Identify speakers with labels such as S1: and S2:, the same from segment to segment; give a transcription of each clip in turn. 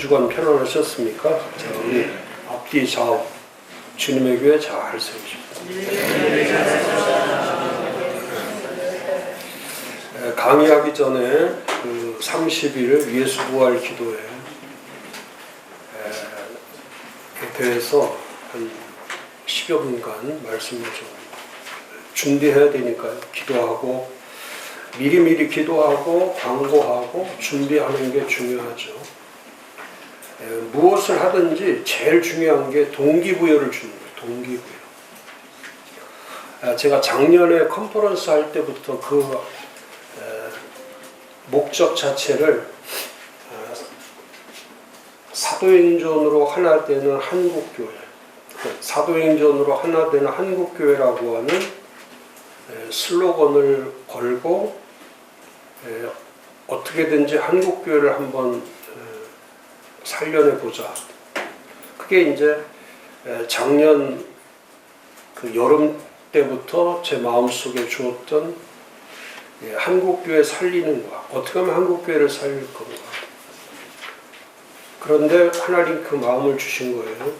S1: 주간 편안하셨습니까? 자, 우리 앞뒤 좌우 주님의 교회 잘 세우십시오. 강의하기 전에 그 30일 예수 부활 기도에 대해서 한 10여 분간 말씀을 좀 준비해야 되니까요. 기도하고 미리미리 기도하고 광고하고 준비하는 게 중요하죠. 무엇을 하든지 제일 중요한 게 동기부여를 주는 거예요. 동기부여. 제가 작년에 컨퍼런스 할 때부터 그 목적 자체를 사도행전으로 하나 되는 한국교회, 사도행전으로 하나 되는 한국교회라고 하는 슬로건을 걸고 어떻게든지 한국교회를 한번 살려내보자. 그게 이제 작년 그 여름 때부터 제 마음속에 주었던 한국교회 살리는 것, 어떻게 하면 한국교회를 살릴 건가. 그런데 하나님 그 마음을 주신 거예요.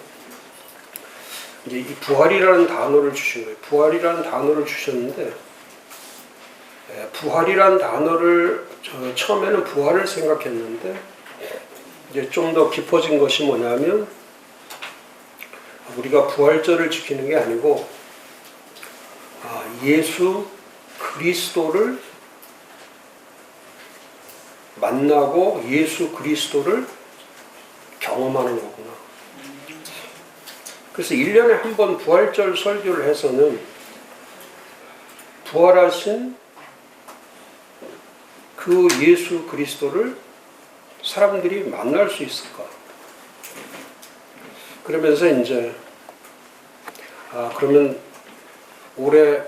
S1: 이제 이 부활이라는 단어를 주신 거예요. 부활이라는 단어를 주셨는데, 부활이라는 단어를 처음에는 부활을 생각했는데, 이제 좀 더 깊어진 것이 뭐냐면, 우리가 부활절을 지키는 게 아니고, 예수 그리스도를 만나고 예수 그리스도를 경험하는 거구나. 그래서 1년에 한 번 부활절 설교를 해서는 부활하신 그 예수 그리스도를 사람들이 만날 수 있을까? 그러면서 이제 그러면 올해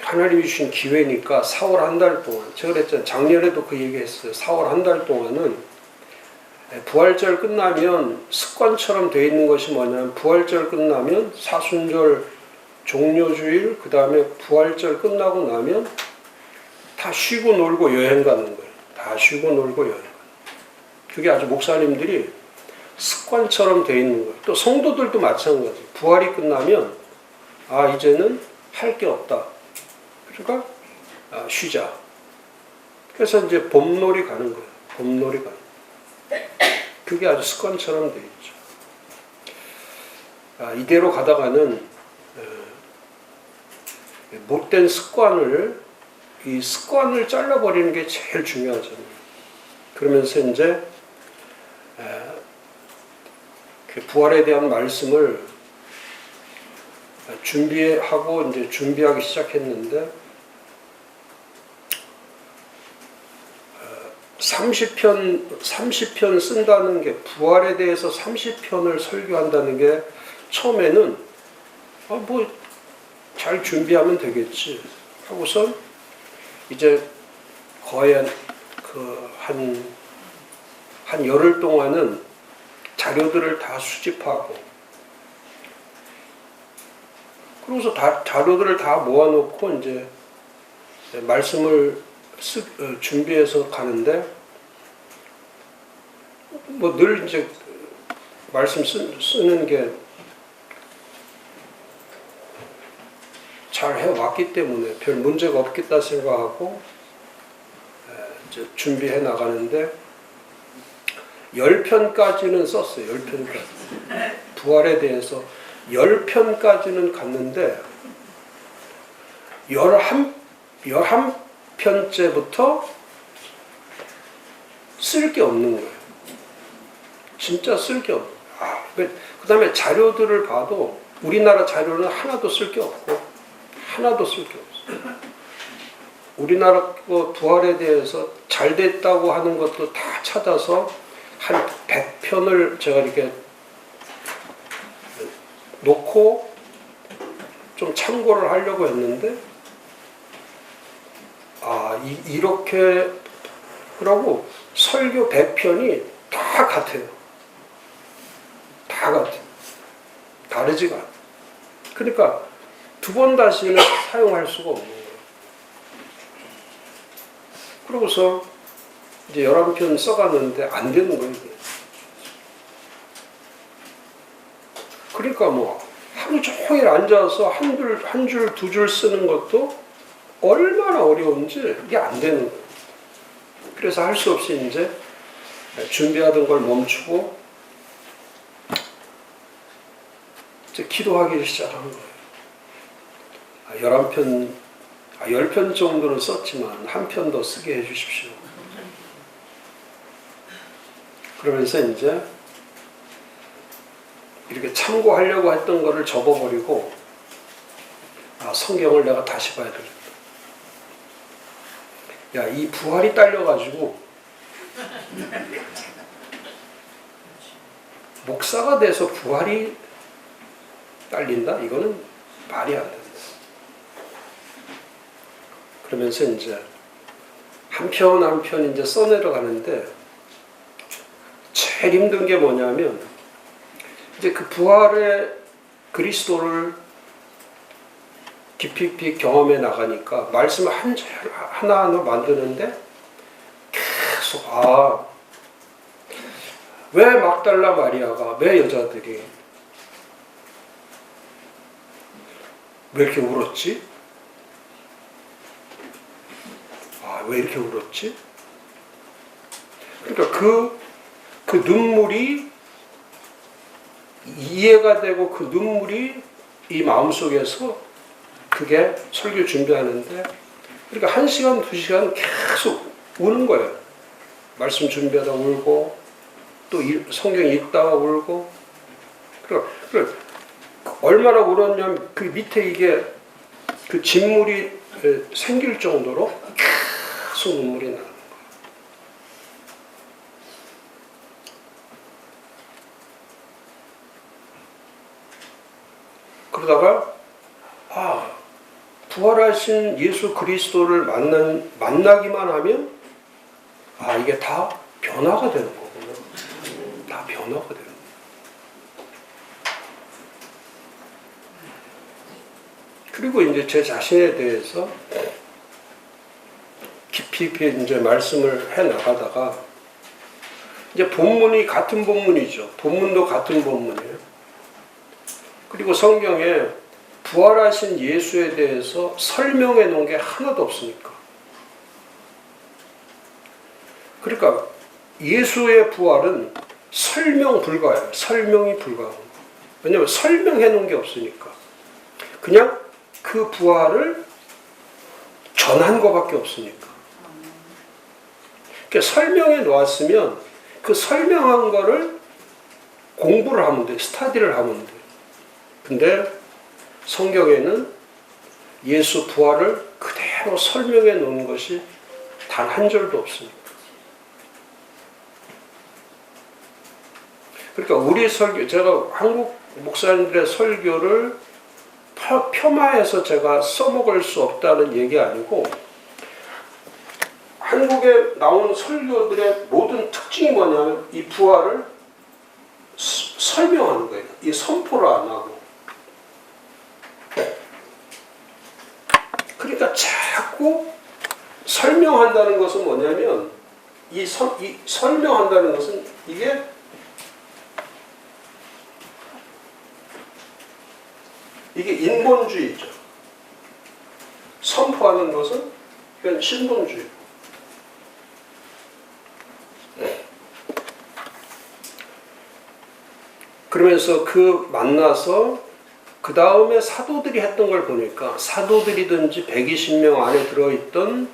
S1: 하나님이 주신 기회니까 4월 한 달 동안, 제가 그랬잖아요. 작년에도 그 얘기 했어요. 4월 한 달 동안은 부활절 끝나면 습관처럼 되어 있는 것이 뭐냐면 부활절 끝나면 사순절 종료주일, 그 다음에 부활절 끝나고 나면 다 쉬고 놀고 여행 가는 거예요. 다 쉬고 놀고 여행 가는 거예요. 그게 아주 목사님들이 습관처럼 되어 있는 거예요. 또 성도들도 마찬가지예요. 부활이 끝나면 이제는 할 게 없다. 그러니까 쉬자. 그래서 이제 봄놀이 가는 거예요. 봄놀이 가는 거예요. 그게 아주 습관처럼 되어 있죠. 이대로 가다가는 못된 습관을, 이 습관을 잘라버리는 게 제일 중요하잖아요. 그러면서 이제 그 부활에 대한 말씀을 준비하고 이제 준비하기 시작했는데 30편 쓴다는 게, 부활에 대해서 30편을 설교한다는 게 처음에는 뭐 잘 준비하면 되겠지 하고선 이제 거의 한 열흘 동안은 자료들을 다 수집하고, 그러고서 자료들을 다 모아놓고 이제 말씀을 준비해서 가는데, 뭐 늘 이제 말씀 쓰는 게 잘 해왔기 때문에 별 문제가 없겠다 생각하고 이제 준비해 나가는데 10편까지는 썼어요. 10편까지. 부활에 대해서 10편까지는 갔는데 11편째부터 쓸 게 없는 거예요. 진짜 쓸 게 없는 거예요. 그 다음에 자료들을 봐도 우리나라 자료는 하나도 쓸 게 없고, 하나도 쓸 게 없어요. 우리나라 부활에 대해서 잘 됐다고 하는 것도 다 찾아서 한 100편을 제가 이렇게 놓고 좀 참고를 하려고 했는데, 이렇게 그러고 설교 100편이 다 같아요. 다 같아요. 다르지가 않아요. 그러니까 두 번 다시는 사용할 수가 없는 거예요. 그러고서 이제 11편 써갔는데 안 되는 거예요. 이게. 그러니까 뭐 하루 종일 앉아서 한 줄, 두 줄 쓰는 것도 얼마나 어려운지 이게 안 되는 거예요. 그래서 할 수 없이 이제 준비하던 걸 멈추고 이제 기도하기를 시작한 거예요. 10편 정도는 썼지만 한 편 더 쓰게 해주십시오. 그러면서 이제 이렇게 참고하려고 했던 거를 접어버리고 성경을 내가 다시 봐야 되겠다. 야, 이 부활이 딸려가지고 목사가 돼서 부활이 딸린다? 이거는 말이 안 된다. 그러면서 이제 한 편 한 편 이제 써내려가는데 제일 힘든 게 뭐냐면 이제 그 부활의 그리스도를 깊이 경험해 나가니까 말씀을 하나하나 만드는데 계속 왜 막달라 마리아가, 왜 여자들이 왜 이렇게 울었지? 왜 이렇게 울었지? 그러니까 그 눈물이 이해가 되고 그 눈물이 이 마음속에서 그게 설교 준비하는데 그러니까 1시간, 2시간 계속 우는 거예요. 말씀 준비하다 울고 또 성경 읽다가 울고 그러니까 얼마나 울었냐면 그 밑에 이게 그 진물이 생길 정도로 계속 눈물이 나는 거예요. 그러다가 부활하신 예수 그리스도를 만나기만 하면 이게 다 변화가 되는 거구나. 다 변화가 되는 거예요. 그리고 이제 제 자신에 대해서 깊이 이제 말씀을 해 나가다가 이제 본문이 같은 본문이죠. 본문도 같은 본문이에요. 그리고 성경에 부활하신 예수에 대해서 설명해 놓은 게 하나도 없으니까. 그러니까 예수의 부활은 설명 불가예요. 설명이 불가한. 왜냐하면 설명해 놓은 게 없으니까. 그냥 그 부활을 전한 것밖에 없으니까. 그러니까 설명해 놓았으면 그 설명한 거를 공부를 하면 돼. 스터디를 하면 돼. 근데 성경에는 예수 부활을 그대로 설명해 놓은 것이 단 한 절도 없습니다. 그러니까 우리 설교, 제가 한국 목사님들의 설교를 폄하해서 제가 써먹을 수 없다는 얘기 아니고 한국에 나온 설교들의 모든 특징이 뭐냐면 이 부활을 설명하는 거예요. 이 선포를 안 하고. 그러니까 자꾸 설명한다는 것은 뭐냐면 이 설명한다는 것은 이게 인본주의죠. 선포하는 것은 이건 신본주의. 그러면서 만나서 그 다음에 사도들이 했던 걸 보니까 사도들이든지 120명 안에 들어있던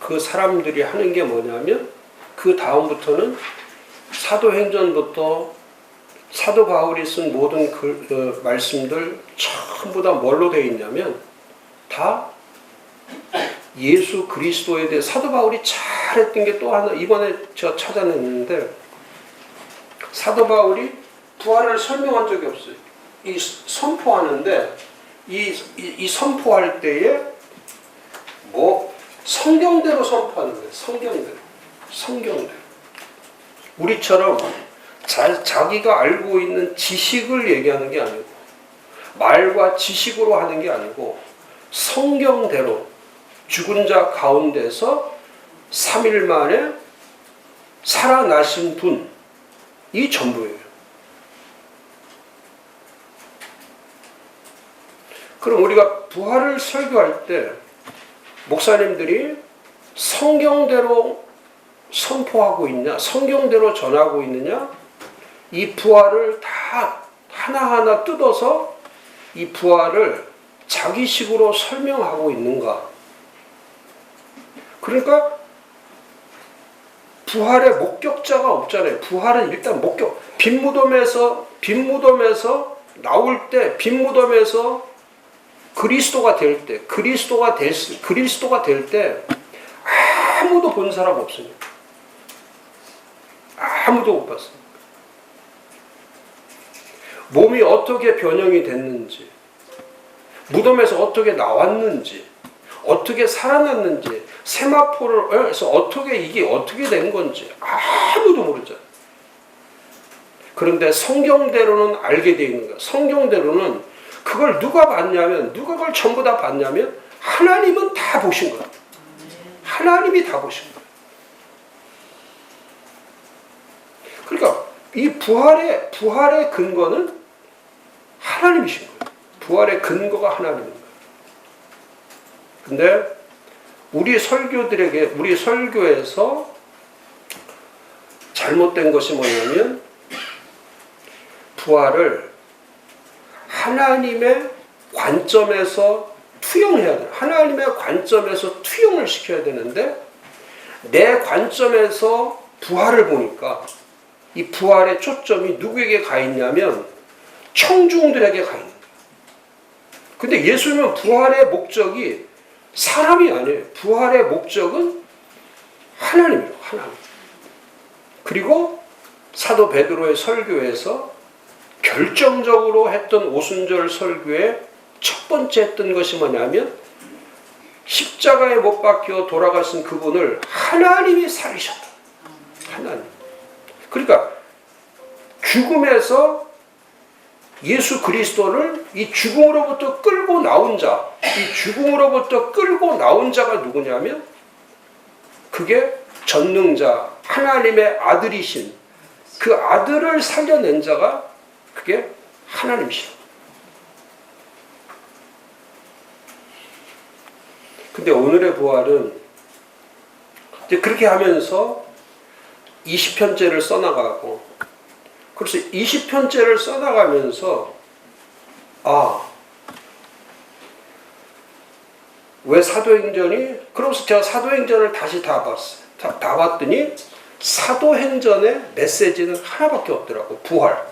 S1: 그 사람들이 하는 게 뭐냐면 그 다음부터는 사도행전부터 사도 바울이 쓴 모든 그 말씀들 전부 다 뭘로 되어 있냐면 다 예수 그리스도에 대해 사도 바울이 잘했던 게 또 하나 이번에 제가 찾아냈는데 사도 바울이 부활을 설명한 적이 없어요. 이 선포하는데 이 선포할 때에 뭐 성경대로 선포하는 거예요. 성경대로. 우리처럼 자기가 알고 있는 지식을 얘기하는 게 아니고 말과 지식으로 하는 게 아니고 성경대로 죽은 자 가운데서 3일 만에 살아나신 분이 전부예요. 그럼 우리가 부활을 설교할 때 목사님들이 성경대로 선포하고 있냐, 성경대로 전하고 있느냐, 이 부활을 다 하나하나 뜯어서 이 부활을 자기식으로 설명하고 있는가. 그러니까 부활의 목격자가 없잖아요. 부활은 일단 목격. 빈무덤에서 나올 때, 빈무덤에서 그리스도가 될 때 아무도 본 사람 없습니다. 아무도 못 봤습니다. 몸이 어떻게 변형이 됐는지, 무덤에서 어떻게 나왔는지, 어떻게 살아났는지, 세마포를에서 이게 어떻게 된 건지 아무도 모르잖아요. 그런데 성경대로는 알게 되어 있는 거예요. 성경대로는 그걸 누가 봤냐면, 누가 그걸 전부 다 봤냐면 하나님은 다 보신 거예요. 하나님이 다 보신 거예요. 그러니까 이 부활의 근거는 하나님이신 거예요. 부활의 근거가 하나님인 거예요. 근데 우리 설교에서 잘못된 것이 뭐냐면 부활을 하나님의 관점에서 투영해야 돼요. 하나님의 관점에서 투영을 시켜야 되는데 내 관점에서 부활을 보니까 이 부활의 초점이 누구에게 가 있냐면 청중들에게 가 있는 거예요. 근데 예수님은 부활의 목적이 사람이 아니에요. 부활의 목적은 하나님이에요. 하나님. 그리고 사도 베드로의 설교에서 결정적으로 했던 오순절 설교의 첫 번째 했던 것이 뭐냐면 십자가에 못 박혀 돌아가신 그분을 하나님이 살리셨다. 하나님. 그러니까 죽음에서 예수 그리스도를 이 죽음으로부터 끌고 나온 자, 이 죽음으로부터 끌고 나온 자가 누구냐면 그게 전능자, 하나님의 아들이신 그 아들을 살려낸 자가 그게 하나님이시다. 근데 오늘의 부활은 이제 그렇게 하면서 20편째를 써나가고, 그래서 20편째를 써나가면서 왜 사도행전이, 그러면서 제가 사도행전을 다시 다 봤어요. 다 봤더니 사도행전의 메시지는 하나밖에 없더라고요. 부활.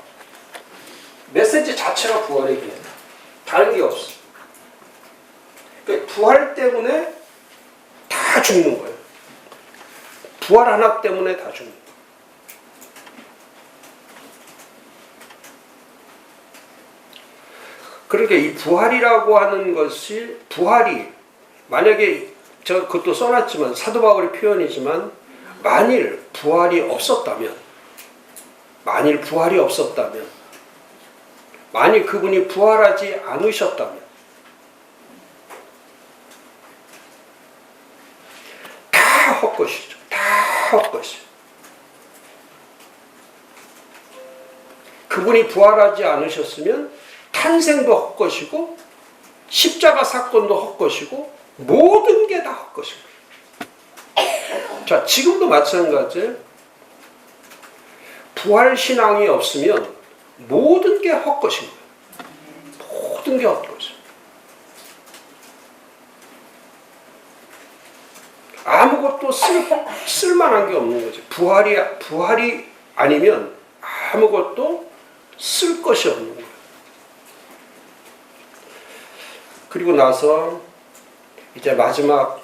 S1: 메시지 자체가 부활이긴 해요. 다른 게 없어. 그러니까 부활 때문에 다 죽는 거예요. 부활 하나 때문에 다 죽는 거예요. 그러니까 이 부활이라고 하는 것이, 부활이 만약에 제가 그것도 써놨지만 사도 바울의 표현이지만 만일 부활이 없었다면, 만일 그분이 부활하지 않으셨다면 다 헛것이죠. 다 헛것이죠. 그분이 부활하지 않으셨으면 탄생도 헛것이고 십자가 사건도 헛것이고 모든 게 다 헛것인 거예요. 자, 지금도 마찬가지예요. 부활신앙이 없으면 모든 게 헛것인 거예요. 모든 게 헛것이에요. 아무것도 쓸만한 게 없는 거지. 부활이 아니면 아무것도 쓸 것이 없는 거예요. 그리고 나서 이제 마지막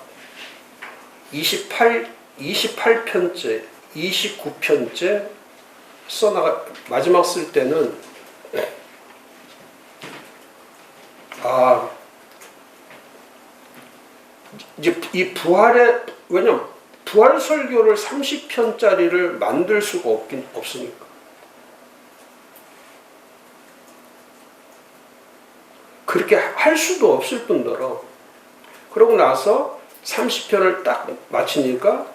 S1: 28편째, 29편째 마지막 쓸 때는 이제 이 왜냐면 부활 설교를 30편짜리를 만들 수가 없으니까. 그렇게 할 수도 없을 뿐더러, 그러고 나서 30편을 딱 마치니까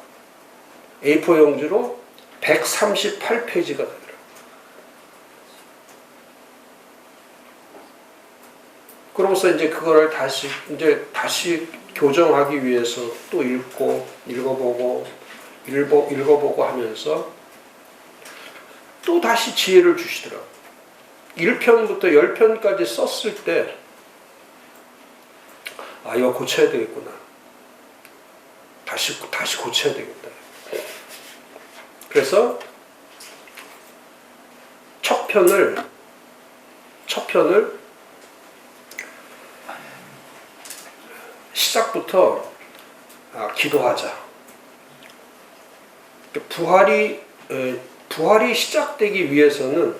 S1: A4 용지로 138페이지가 되더라고요. 그러면서 이제 그거를 다시 교정하기 위해서 또 읽어보고 하면서 또 다시 지혜를 주시더라고요. 1편부터 10편까지 썼을 때, 이거 고쳐야 되겠구나. 다시 고쳐야 되겠다. 그래서 첫 편을 시작부터 기도하자. 부활이 시작되기 위해서는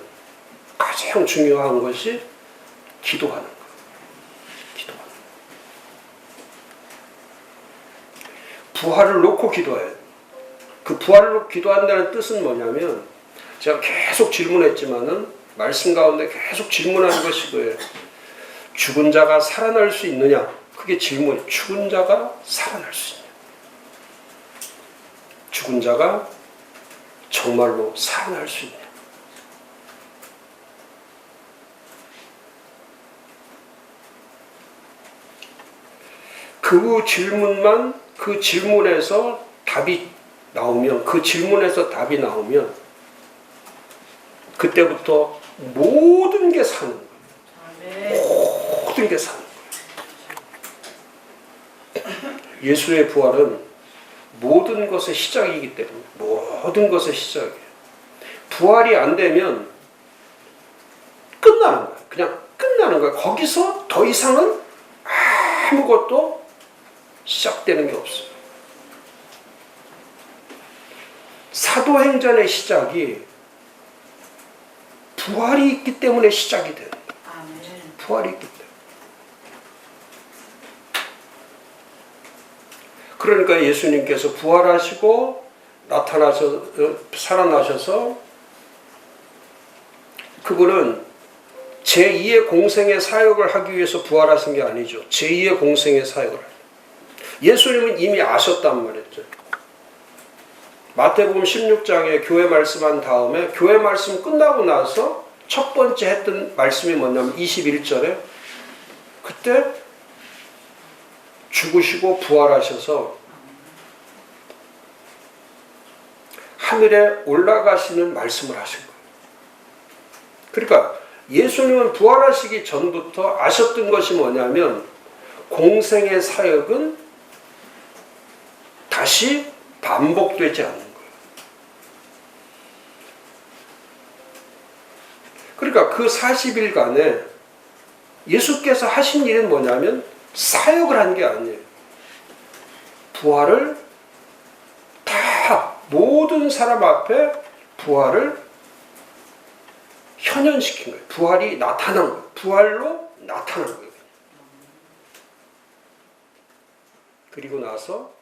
S1: 가장 중요한 것이 기도하는 거예요. 기도하는 거예요. 부활을 놓고 기도해야 돼요. 그 부활을 놓고 기도한다는 뜻은 뭐냐면, 제가 계속 질문했지만은 말씀 가운데 계속 질문하는 것이 뭐예요? 죽은 자가 살아날 수 있느냐? 그게 질문이에요. 죽은 자가 살아날 수 있느냐? 죽은 자가 정말로 살아날 수 있느냐? 그 질문에서 답이 나오면, 그때부터 모든 게 사는 거예요. 모든 게 사는 거예요. 예수의 부활은 모든 것의 시작이기 때문에, 모든 것의 시작이에요. 부활이 안 되면 끝나는 거예요. 그냥 끝나는 거예요. 거기서 더 이상은 아무것도 시작되는 게 없어요. 사도행전의 시작이 부활이 있기 때문에 시작이 돼요. 부활이 있기 때문에. 그러니까 예수님께서 부활하시고 살아나셔서 그분은 제2의 공생의 사역을 하기 위해서 부활하신 게 아니죠. 제2의 공생의 사역을. 예수님은 이미 아셨단 말이죠. 마태복음 16장에 교회 말씀한 다음에 교회 말씀 끝나고 나서 첫 번째 했던 말씀이 뭐냐면 21절에 그때 죽으시고 부활하셔서 하늘에 올라가시는 말씀을 하신 거예요. 그러니까 예수님은 부활하시기 전부터 아셨던 것이 뭐냐면 공생의 사역은 다시 반복되지 않는 거예요. 그러니까 그 40일간에 예수께서 하신 일은 뭐냐면 사역을 한 게 아니에요. 부활을 다 모든 사람 앞에 부활을 현현시킨 거예요. 부활이 나타난 거예요. 부활로 나타난 거예요. 그리고 나서